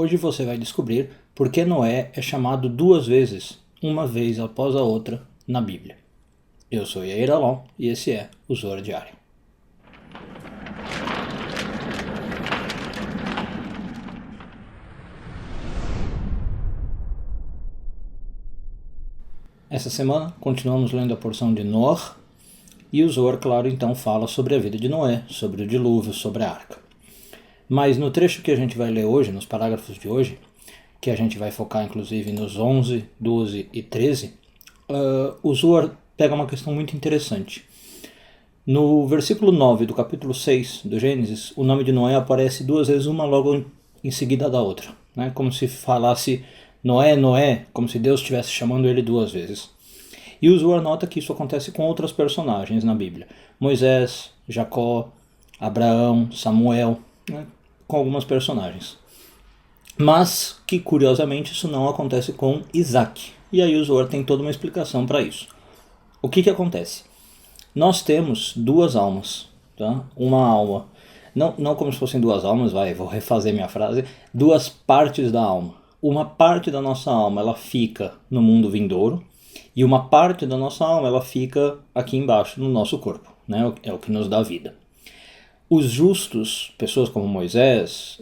Hoje você vai descobrir por que Noé é chamado duas vezes, uma vez após a outra, na Bíblia. Eu sou Yair Alon e esse é o Zohar Diário. Essa semana continuamos lendo a porção de Noah e o Zohar, claro, então fala sobre a vida de Noé, sobre o dilúvio, sobre a arca. Mas no trecho que a gente vai ler hoje, nos parágrafos de hoje, que a gente vai focar inclusive nos 11, 12 e 13, o Zohar pega uma questão muito interessante. No versículo 9 do capítulo 6 do Gênesis, o nome de Noé aparece duas vezes, uma logo em seguida da outra, né? Como se falasse Noé, Noé, como se Deus estivesse chamando ele duas vezes. E o Zohar nota que isso acontece com outros personagens na Bíblia. Moisés, Jacó, Abraão, Samuel, né? Com algumas personagens. Mas que, curiosamente, isso não acontece com Isaac. E aí o Zohar tem toda uma explicação para isso. O que acontece? Nós temos duas almas, tá? Uma alma, não como se fossem duas almas, vou refazer minha frase, duas partes da alma. Uma parte da nossa alma, ela fica no mundo vindouro, e uma parte da nossa alma, ela fica aqui embaixo, no nosso corpo, né? É o que nos dá vida. Os justos, pessoas como Moisés,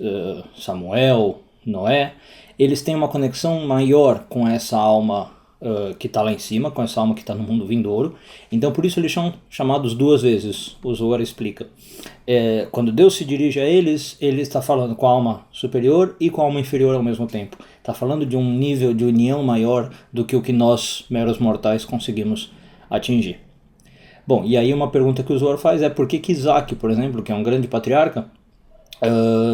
Samuel, Noé, eles têm uma conexão maior com essa alma que está lá em cima, com essa alma que está no mundo vindouro. Então por isso eles são chamados duas vezes, o Zohar explica. Quando Deus se dirige a eles, ele está falando com a alma superior e com a alma inferior ao mesmo tempo. Está falando de um nível de união maior do que o que nós, meros mortais, conseguimos atingir. Bom, e aí uma pergunta que o Zohar faz é por que Isaac, por exemplo, que é um grande patriarca,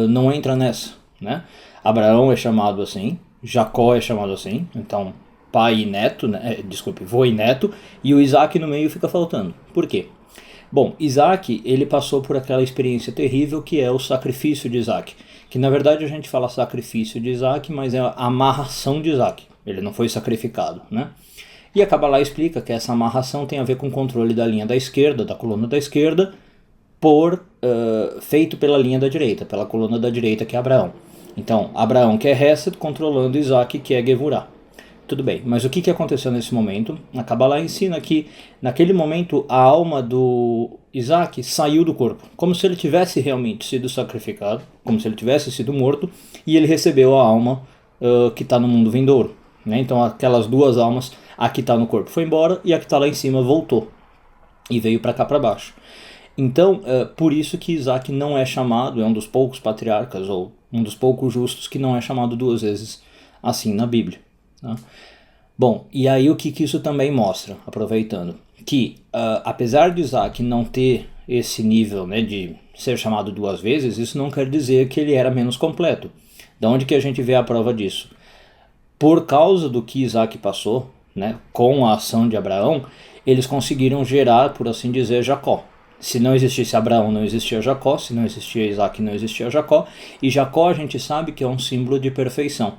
não entra nessa, né? Abraão é chamado assim, Jacó é chamado assim, então pai e neto, né? Vô e neto, e o Isaac no meio fica faltando. Por quê? Bom, Isaac, ele passou por aquela experiência terrível que é o sacrifício de Isaac, que na verdade a gente fala sacrifício de Isaac, mas é a amarração de Isaac, ele não foi sacrificado, né? E a Kabbalah explica que essa amarração tem a ver com o controle da linha da esquerda, da coluna da esquerda, feito pela linha da direita, pela coluna da direita que é Abraão. Então, Abraão que é Hesed controlando Isaac que é Gevurah. Tudo bem, mas o que aconteceu nesse momento? A Kabbalah ensina que naquele momento a alma do Isaac saiu do corpo, como se ele tivesse realmente sido sacrificado, como se ele tivesse sido morto, e ele recebeu a alma que está no mundo vindouro. Né? Então aquelas duas almas, a que está no corpo foi embora e a que está lá em cima voltou e veio para cá para baixo. Então, por isso que Isaac não é chamado, é um dos poucos patriarcas ou um dos poucos justos que não é chamado duas vezes assim na Bíblia. Tá? Bom, e aí o que isso também mostra, aproveitando, que apesar de Isaac não ter esse nível, né, de ser chamado duas vezes, isso não quer dizer que ele era menos completo. Da onde que a gente vê a prova disso? Por causa do que Isaac passou, né, com a ação de Abraão, eles conseguiram gerar, por assim dizer, Jacó. Se não existisse Abraão, não existia Jacó. Se não existia Isaac, não existia Jacó. E Jacó a gente sabe que é um símbolo de perfeição.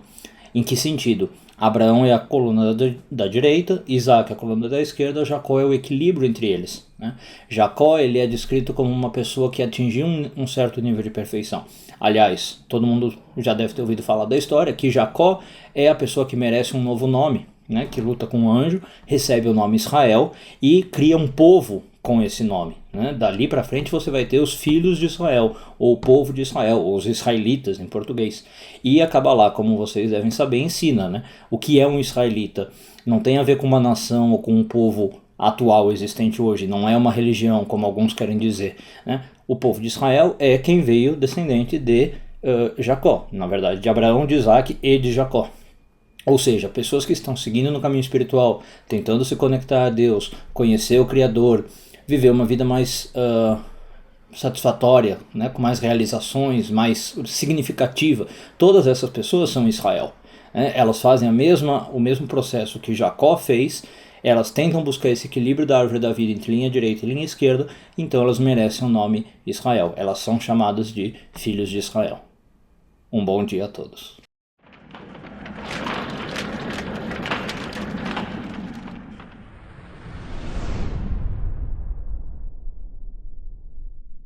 Em que sentido? Abraão é a coluna da direita, Isaac é a coluna da esquerda, Jacó é o equilíbrio entre eles. Né? Jacó ele é descrito como uma pessoa que atingiu um certo nível de perfeição. Aliás, todo mundo já deve ter ouvido falar da história, que Jacó é a pessoa que merece um novo nome, né? Que luta com um anjo, recebe o nome Israel e cria um povo com esse nome. Né? Dali para frente você vai ter os filhos de Israel, ou o povo de Israel, ou os israelitas em português. E a Kabbalah, como vocês devem saber, ensina, né? O que é um israelita. Não tem a ver com uma nação ou com um povo atual existente hoje, não é uma religião, como alguns querem dizer. Né? O povo de Israel é quem veio descendente de Jacó, na verdade, de Abraão, de Isaac e de Jacó. Ou seja, pessoas que estão seguindo no caminho espiritual, tentando se conectar a Deus, conhecer o Criador, viver uma vida mais satisfatória, né, com mais realizações, mais significativa. Todas essas pessoas são Israel. Né? Elas fazem o mesmo processo que Jacó fez, elas tentam buscar esse equilíbrio da árvore da vida entre linha direita e linha esquerda, então elas merecem o nome Israel. Elas são chamadas de filhos de Israel. Um bom dia a todos.